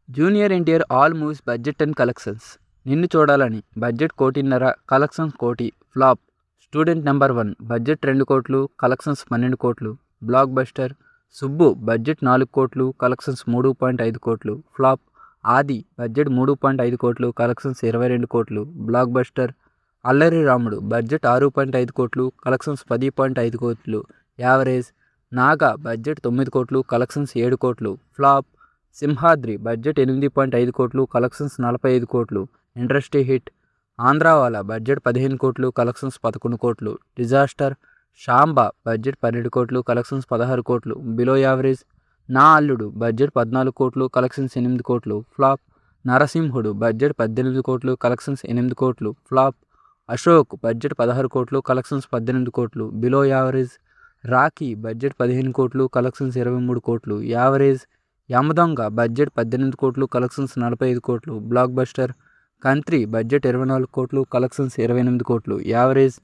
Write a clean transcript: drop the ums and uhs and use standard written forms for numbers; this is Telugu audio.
Junior NTR all movies budget and collections. నిన్ను చూడాలని budget 1,50,00,000, collections 1,00,00,000. Flop. Student number 1 budget 2 కోట్లు, కలెక్షన్స్ 12 కోట్లు. Block buster. సుబ్బు బడ్జెట్ 4 కోట్లు, కలెక్షన్స్ 3.5 కోట్లు. ఫ్లాప్. ఆది బడ్జెట్ 3.5 కోట్లు, కలెక్షన్స్ 22 కోట్లు. Block buster. అల్లరి రాముడు బడ్జెట్ 6.5 కోట్లు, కలెక్షన్స్ 10.5 కోట్లు. యావరేజ్. నాగా బడ్జెట్ 9 కోట్లు, కలెక్షన్స్ 7 కోట్లు. ఫ్లాప్. సింహాద్రి బడ్జెట్ 8.5 కోట్లు, కలెక్షన్స్ 45 కోట్లు. Industry hit. ఆంధ్రావాలా బడ్జెట్ 15 కోట్లు, కలెక్షన్స్ 11 కోట్లు. డిజాస్టర్. షాంబా బడ్జెట్ 12 కోట్లు, కలెక్షన్స్ 16 కోట్లు. Below average. నా అల్లుడు బడ్జెట్ 14 కోట్లు, కలెక్షన్స్ 8 కోట్లు. ఫ్లాప్. నరసింహుడు బడ్జెట్ 18 కోట్లు, కలెక్షన్స్ 8 కోట్లు. ఫ్లాప్. అశోక్ బడ్జెట్ 16 కోట్లు, కలెక్షన్స్ 18 కోట్లు. Below average. రాఖీ బడ్జెట్ 15 కోట్లు, కలెక్షన్స్ 23 కోట్లు. యావరేజ్. యమదొంగ బడ్జెట్ 18 కోట్లు, కలెక్షన్స్ 45 కోట్లు. Block buster. కంత్రి బడ్జెట్ 24 కోట్లు, కలెక్షన్స్ 28 కోట్లు. యావరేజ్.